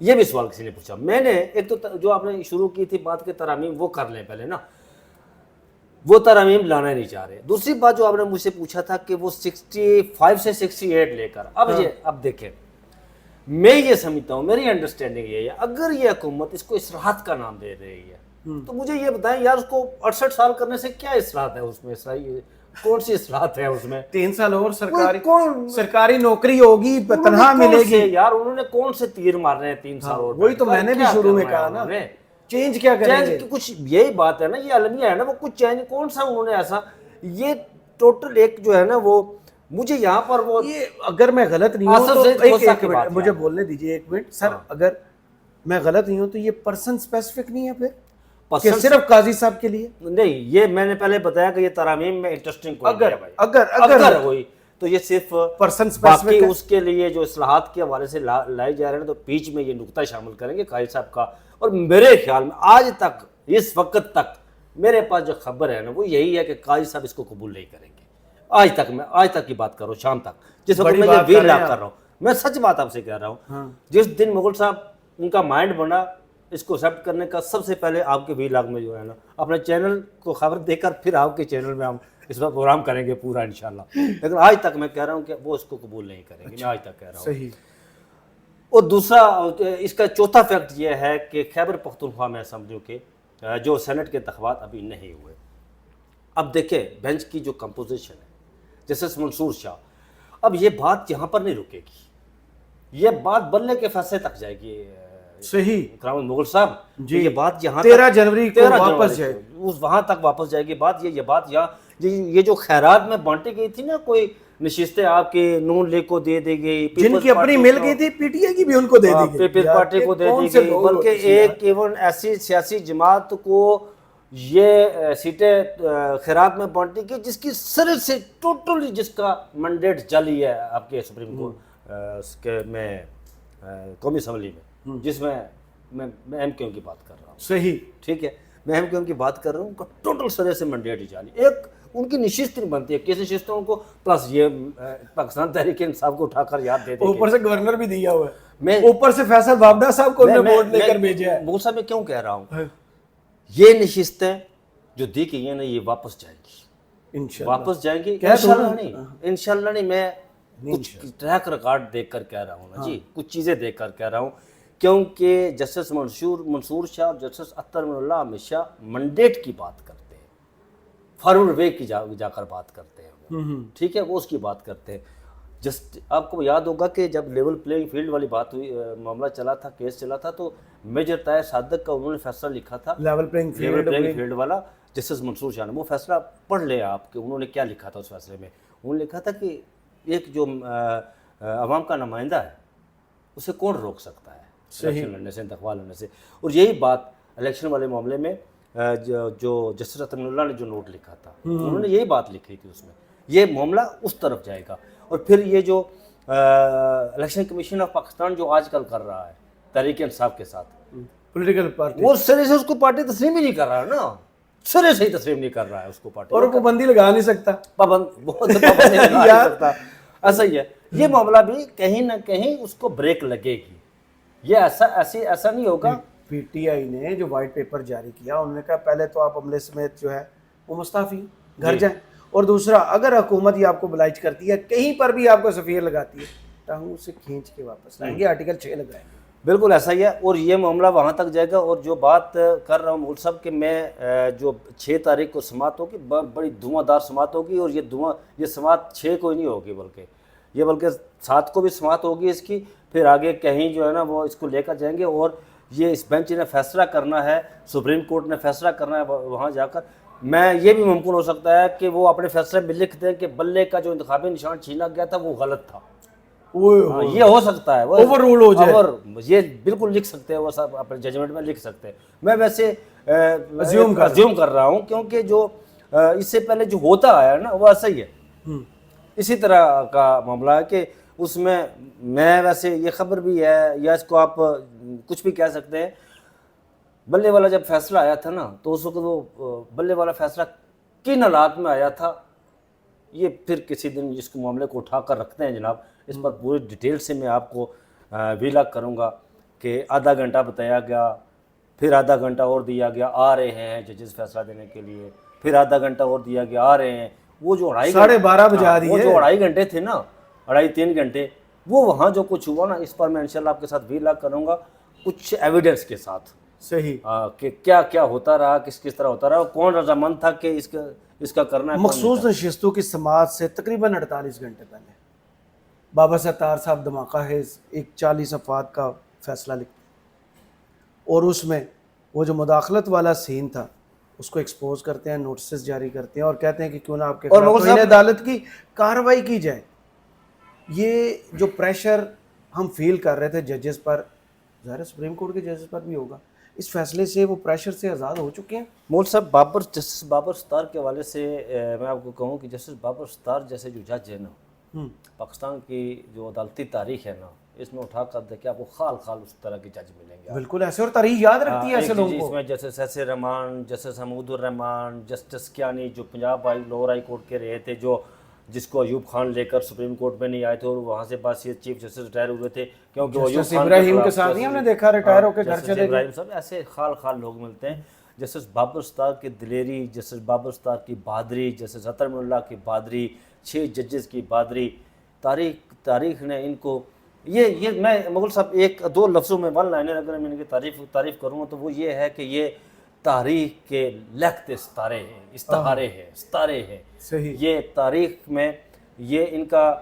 یہ بھی سوال کسی نے پوچھا. میں نے ایک تو جو آپ نے شروع کی تھی بات کے ترامیم وہ کر لیں پہلے نا, وہ ترامیم لانا نہیں چاہ رہے. دوسری بات جو آپ نے مجھ سے پوچھا تھا کہ وہ 65 سے 68 لے کر اب دیکھیں, میں یہ سمجھتا ہوں, میری انڈرسٹینڈنگ یہ ہے, اگر یہ حکومت اس کو اصلاحات کا نام دے رہی ہے تو مجھے یہ بتائیں یار اس کو 68 سال کرنے سے کیا اصلاحات ہے اس میں, کون سی اصلاحات ہے اس میں؟ 3 سال اور سرکاری نوکری ہوگی, تنہا ملے گی. یار انہوں نے کون سے تیر مارنے ہیں 3 سال اور؟ وہی تو میں نے بھی شروع میں کہا نا, چینج کیا کریں گے؟ کچھ یہی بات ہے نا, یہ المیہ ہے نا, وہ کچھ چینج کون سا انہوں نے ایسا, یہ ٹوٹل ایک جو ہے نا وہ مجھے یہاں پر وہ, یہ اگر میں غلط نہیں ہوں تو ایک منٹ مجھے بولنے دیجیے, ایک منٹ سر, اگر میں غلط نہیں ہوں تو یہ پرسن اسپیسیفک نہیں ہے پھر کہ صرف قاضی صاحب کے لیے نہیں؟ یہ میں نے پہلے بتایا کہ یہ ترامیم میں انٹرسٹنگ اگر ہوئی تو یہ صرف پرسن باقی اس کے لیے جو اصلاحات کے حوالے سے لائے جا رہے ہیں تو بیچ میں یہ نقطہ شامل کریں گے قاضی صاحب کا. اور میرے خیال میں آج تک اس وقت تک میرے پاس جو خبر ہے نا وہ یہی ہے کہ قاضی صاحب اس کو قبول نہیں کریں گے. آج تک کی بات کرو, شام تک, جس وقت میں یہ ویل لاک کر رہا ہوں, میں سچ بات آپ سے کہہ رہا ہوں, جس دن مغل صاحب ان کا مائنڈ بنا اس کو ایکسیپٹ کرنے کا, سب سے پہلے آپ کے وی لاگ میں جو ہے نا اپنے چینل کو خبر دے کر پھر آپ کے چینل میں ہم اس پر پروگرام کریں گے پورا انشاءاللہ. لیکن آج تک میں کہہ رہا ہوں کہ وہ اس کو قبول نہیں کریں گے, میں آج تک کہہ رہا ہوں. صحیح. اور دوسرا اس کا چوتھا فیکٹ یہ ہے کہ خیبر پختونخوا میں اسمبلیوں کے جو سینٹ کے انتخابات ابھی نہیں ہوئے. اب دیکھیں بینچ کی جو کمپوزیشن ہے, جسٹس منصور شاہ, اب یہ بات یہاں پر نہیں رکے گی, یہ بات بدلنے کے فیصلے تک جائے گی. صحیح کرام مغل صاحب جی, یہ بات یہاں 13 جنوری کو واپس جائے, وہاں تک واپس جائے گی بات. یہ بات یہاں یہ جو خیرات میں بانٹی گئی تھی نا, کوئی نشستیں آپ کے نون لیگ کو دے دی گئی, جن کی اپنی مل گئی تھی پی ٹی آئی کی بھی ان کو دے دی گئی, پیپلز پارٹی کو دے دی گئی, بلکہ ایک ایون ایسی سیاسی جماعت کو یہ سیٹیں خیرات میں بانٹی گئی جس کی سر سے ٹوٹلی جس کا منڈیٹ جعلی ہے آپ کے سپریم کورٹ میں قومی اسمبلی میں, جس میں ایم کیو کی بات کر رہا ہوں. صحیح, ٹھیک ہے, میں ایم کیو کی بات کر رہا ہوں, ٹوٹل سرے سے منڈیٹ ہی جعلی. ایک ان کی نشست نہیں بنتی ہے, کس نشستوں کو پلس یہ پاکستان تحریک انصاف کو اٹھا کر یاد دے دیں, اوپر سے گورنر بھی دیا ہوا ہے, اوپر سے فیصل بابڈا صاحب کو ووٹ لے کر بھیجا ہے. وہ صاحب میں کیوں کہہ رہا ہوں, یہ نشستیں جو دی گئی ہیں نا یہ واپس جائیں گی, واپس جائیں گی انشاءاللہ نہیں. میں کچھ ٹریک ریکارڈ دیکھ کر کہہ رہا ہوں نا جی, کچھ چیزیں دیکھ کر کہہ رہا ہوں, کیونکہ جسٹس منصور شاہ اور جسٹس اختر من اللہ ہمیشہ منڈیٹ کی بات کرتے ہیں, فارورڈ وے کی جا کر بات کرتے ہیں, ٹھیک ہے, وہ اس کی بات کرتے ہیں. جسٹ آپ کو یاد ہوگا کہ جب لیول پلینگ فیلڈ والی بات ہوئی, معاملہ چلا تھا, کیس چلا تھا, تو میجر طاہر صادق کا انہوں نے فیصلہ لکھا تھا لیول پلینگ فیلڈ والا, جسٹس منصور شاہ نے. وہ فیصلہ پڑھ لیں آپ کہ انہوں نے کیا لکھا تھا اس فیصلے میں. انہوں نے لکھا تھا کہ ایک جو عوام کا نمائندہ ہے اسے کون روک سکتا ہے الیکشن لڑنے سے, انتخاب لڑنے سے. اور یہی بات الیکشن والے معاملے میں جو جسٹس اختر من اللہ نے جو نوٹ لکھا تھا, انہوں نے یہی بات لکھی تھی اس میں, یہ معاملہ اس طرف جائے گا. اور پھر یہ جو الیکشن کمیشن آف پاکستان جو آج کل کر رہا ہے تحریک انصاف کے ساتھ, پولیٹیکل پارٹی, وہ سرے سے اس کو پارٹی تسلیم ہی نہیں کر رہا ہے نا, سرے سے ہی تسلیم نہیں کر رہا ہے اس کو پارٹی, اور پابندی لگا نہیں سکتا, پابندی لگا نہیں سکتا. ایسا ہی ہے یہ معاملہ بھی, کہیں نہ کہیں اس کو بریک لگے گی. یہ ایسا نہیں ہوگا. پی ٹی آئی نے جو وائٹ پیپر جاری کیا, انہوں نے کہا پہلے تو آپ عملے سمیت جو ہے وہ مستعفی گھر جائیں, اور دوسرا اگر حکومت یہ آپ کو بلائچ کرتی ہے, کہیں پر بھی آپ کو سفیر لگاتی ہے, ٹانگوں سے کھینچ کے واپس لائیں گے, آرٹیکل 6 لگائیں گے. بالکل ایسا ہی ہے, اور یہ معاملہ وہاں تک جائے گا. اور جو بات کر رہا ہوں مغل صاحب کہ میں جو 6 تاریخ کو سماعت ہوگی, بڑی دھواں دار سماعت ہوگی, اور یہ سماعت 6 کو ہی نہیں ہوگی بلکہ 7 کو بھی سماعت ہوگی اس کی. پھر آگے کہیں جو ہے نا وہ اس کو لے کر جائیں گے, اور یہ اس بینچ نے فیصلہ کرنا ہے, سپریم کورٹ نے فیصلہ کرنا ہے وہاں جا کر. میں یہ بھی ممکن ہو سکتا ہے کہ وہ اپنے فیصلے میں لکھ دیں کہ بلے کا جو انتخابی نشان چھینا گیا تھا وہ غلط تھا. یہ ہو سکتا ہے, اوور رول ہو جائے, اور یہ بالکل لکھ سکتے ہیں, وہ سب اپنے ججمنٹ میں لکھ سکتے ہیں. میں ویسے ازیوم کر رہا ہوں, کیونکہ جو اس سے پہلے جو ہوتا آیا نا وہ ایسا ہی ہے, اسی طرح کا معاملہ ہے کہ اس میں ویسے یہ خبر بھی ہے, یا اس کو آپ کچھ بھی کہہ سکتے ہیں, بلے والا جب فیصلہ آیا تھا نا تو اس وقت وہ بلے والا فیصلہ کن حالات میں آیا تھا, یہ پھر کسی دن اس کو معاملے کو اٹھا کر رکھتے ہیں جناب, اس پر پوری ڈیٹیل سے میں آپ کو ویلاگ کروں گا کہ آدھا گھنٹہ بتایا گیا، پھر آدھا گھنٹہ اور دیا گیا، آ رہے ہیں ججز فیصلہ دینے کے لیے، پھر آدھا گھنٹہ اور دیا گیا، آ رہے ہیں. وہ جو 12:30 بجا دیے. وہ جو 2.5 گھنٹے تھے نا، 2.5-3 گھنٹے، وہ وہاں جو کچھ ہوا نا، اس پر میں انشاءاللہ آپ کے ساتھ ویلاگ کروں گا کچھ ایویڈنس کے ساتھ. صحیح. کہ کیا کیا ہوتا رہا، کس طرح ہوتا رہا، کون رضامند تھا کہ اس کا کرنا ہے. مخصوص نشستوں کی سماعت سے تقریباً 48 گھنٹے پہلے بابا ستار صاحب دھماکہ خیز ایک 40 صفحات کا فیصلہ لکھتے ہیں، اور اس میں وہ جو مداخلت والا سین تھا اس کو ایکسپوز کرتے ہیں، نوٹسز جاری کرتے ہیں اور کہتے ہیں کہ کیوں نہ آپ کے خلاف توہین عدالت کی کارروائی کی جائے. یہ جو پریشر ہم فیل کر رہے تھے ججز پر، ظاہر سپریم کورٹ کے ججز پر بھی ہوگا، اس فیصلے سے وہ پریشر سے آزاد ہو چکے ہیں. مول صاحب، جسٹس بابر ستار کے حوالے سے میں آپ کو کہوں کہ جسٹس بابر ستار جیسے جو جج ہے نا، پاکستان کی جو عدالتی تاریخ ہے نا، اس میں اٹھا کر دیکھیں آپ کو خال خال اس طرح کے جج ملیں گے. بالکل ایسے، اور تاریخ یاد رکھتی ہے ایسے لوگوں کو. اس میں جسٹس ایسے رحمان، جسٹس حمود الرحمان، جسٹس کیانی جو پنجاب لوور ہائی کورٹ کے رہے تھے، جس کو ایوب خان لے کر سپریم کورٹ میں نہیں آئے تھے اور وہاں سے بعد چیف جسٹس ریٹائر ہوئے تھے، کیونکہ وہ جسٹس ابراہیم کے ساتھ ہی ہم نے دیکھا ریٹائر ہو کے گھر چلے گئے. ابراہیم صاحب ایسے خال خال لوگ ملتے ہیں. جسٹس بابر ستار کی دلیری، جسٹس بابر ستار کی بہادری، جسٹس عطر من اللہ کی بہادری، 6 ججز کی بہادری، تاریخ نے ان کو یہ میں مغل صاحب ایک دو لفظوں میں 1 لائنر اگر میں ان کی تعریف کروں تو وہ یہ ہے کہ یہ تاریخ کے لکھتے ستارے ہیں. صحیح. یہ تاریخ میں یہ ان کا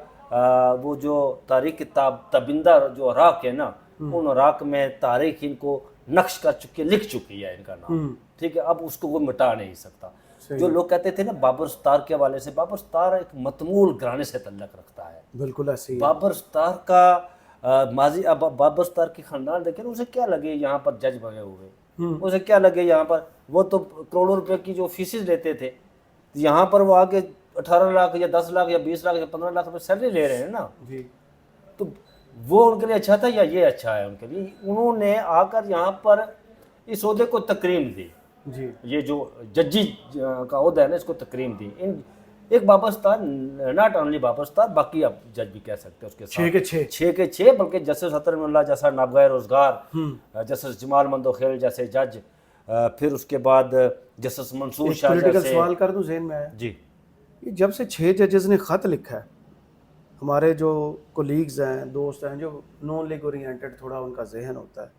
وہ جو تاریخ کی تابندہ جو راک ہے نا، ان راک میں تاریخ ان کو نقش کر چکی، لکھ چکی ہے ان کا نام. ٹھیک ہے، اب اس کو وہ مٹا نہیں سکتا. جو لوگ کہتے تھے نا بابر ستار کے حوالے سے، بابر ستار ایک متمول گھرانے سے تعلق رکھتا ہے. بالکل ایسے ہی. بابر ستار کا ماضی، اب بابر ستار کی خاندان دیکھیں، اسے کیا لگے یہاں پر جج بنے ہوئے، اسے کیا لگے یہاں پر، وہ تو کروڑوں روپے کی جو فیسز لیتے تھے، یہاں پر وہ آگے 18 لاکھ یا 10 لاکھ یا 20 لاکھ یا 15 لاکھ روپے سیلری لے رہے ہیں نا. تو وہ ان کے لیے اچھا تھا یا یہ اچھا ہے ان کے لیے؟ انہوں نے آ کر یہاں پر اس عہدے کو تکریم دی. یہ جو ججی کا عہدہ ہے نا، اس کو تکریم دی. ایک بابر ستار، ناٹ اونلی بابر ستار، باقی آپ جج بھی کہہ سکتے ہیں اس کے ساتھ 6 کے 6، بلکہ جسٹس عطر من اللہ جیسا نابغہ روزگار، جسٹس جمال مندوخیل جیسے جج، پھر اس کے بعد جسٹس منصور شاہ جیسے. پولیٹیکل سوال کر دوں ذہن میں آیا جی. جب سے 6 ججز نے خط لکھا ہے، ہمارے جو کولیگز ہیں، دوست ہیں، جو نان لیگ اورینٹڈ تھوڑا ان کا ذہن ہوتا ہے،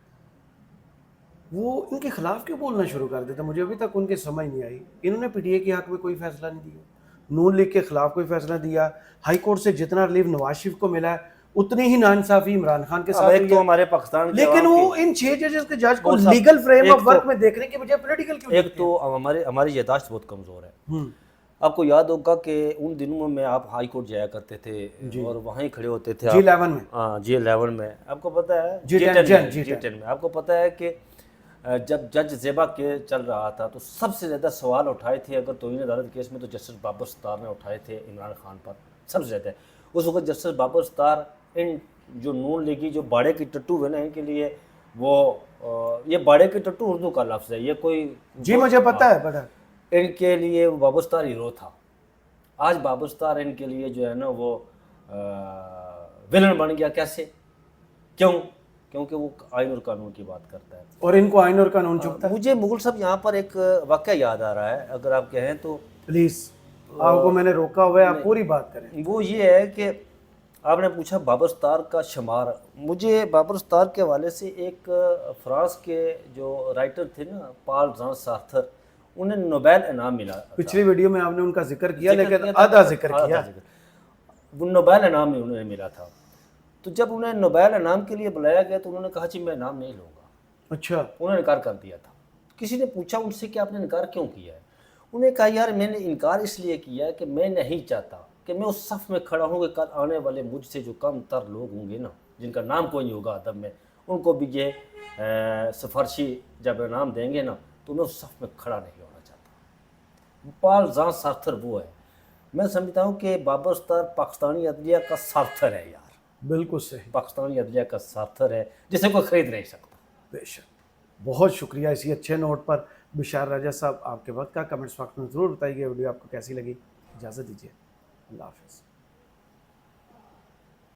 وہ ان کے خلاف کیوں بولنا شروع کر دیتے؟ مجھے ابھی تک ان کی سمجھ نہیں آئی. انہوں نے پی ٹی اے کے حق میں کوئی فیصلہ نہیں دیا، نون لیگ کے خلاف کوئی فیصلہ دیا. ہائی کورٹ سے جتنا ریلیف نواز شریف کو ملا ہے اتنی ہی ناانصافی عمران خان کے ساتھ ایک تو ہمارے پاکستان، لیکن وہ ان 6 ججز کے جج کو لیگل فریم آف ورک میں دیکھنے کے بجائے پولیٹیکل کیوں؟ ایک تو ہماری یادداشت بہت کمزور ہے. آپ کو یاد ہوگا کہ ان دنوں میں آپ ہائی کورٹ جایا کرتے تھے اور وہیں کھڑے ہوتے تھے G11 میں. ہاں G11 میں. آپ کو پتہ ہے G10 میں آپ کو پتہ ہے کہ جب جج زیبا کے چل رہا تھا تو سب سے زیادہ سوال اٹھائے تھے اگر توہین عدالت کیس میں تو جسٹس بابر ستار نے اٹھائے تھے عمران خان پر سب سے زیادہ. اس وقت جسٹس بابر ستار ان جو نون لیگی جو باڑے کی ٹٹو ہوئے نا، ان کے لیے وہ یہ باڑے کی ٹٹو اردو کا لفظ ہے، یہ کوئی جی مجھے پتہ ہے بڑا، ان کے لیے بابر ستار ہیرو تھا. آج بابر ستار ان کے لیے جو ہے نا وہ ولن بن گیا. کیسے؟ کیونکہ وہ آئین اور قانون کی بات کرتا ہے اور ان کو آئین اور قانون چپتا ہے. مجھے مغل صاحب یہاں پر ایک واقعہ یاد آ رہا ہے، اگر آپ کہیں تو پلیز. آپ کو میں نے روکا ہوا ہے، آپ پوری بات کریں. وہ یہ ہے کہ آپ نے پوچھا بابر ستار کا شمار. مجھے بابر ستار کے حوالے سے ایک فرانس کے جو رائٹر تھے نا، پال جان سارتر، انہیں نوبیل انعام ملا. پچھلی ویڈیو میں آپ نے ان کا ذکر کیا لیکن آدھا ذکر کیا. وہ نوبیل انعام انہیں ملا تھا. تو جب انہیں نوبیل انعام کے لیے بلایا گیا تو انہوں نے کہا جی میں انعام نہیں لوں گا. اچھا. انہوں نے انکار کر دیا تھا. کسی نے پوچھا ان سے کہ آپ نے انکار کیوں کیا ہے؟ انہوں نے کہا یار میں نے انکار اس لیے کیا ہے کہ میں نہیں چاہتا کہ میں اس صف میں کھڑا ہوں کہ کل آنے والے مجھ سے جو کم تر لوگ ہوں گے نا، جن کا نام کوئی نہیں ہوگا ادب میں، ان کو بھی یہ سفارشی جب انعام دیں گے نا تو میں اس صف میں کھڑا نہیں ہونا چاہتا. پال جان سارتر وہ ہے. میں سمجھتا ہوں کہ بابر ستار پاکستانی عدلیہ کا سارتر ہے یار. بالکل صحیح. پاکستانی عدلیہ کا سارتر ہے جسے کوئی خرید نہیں سکتا. بے شک. بہت شکریہ اسی اچھے نوٹ پر بشار راجہ صاحب. آپ کے وقت کا کمنٹس وقت میں ضرور بتائیے. ویڈیو آپ کو کیسی لگی؟ اجازت دیجیے. اللہ حافظ.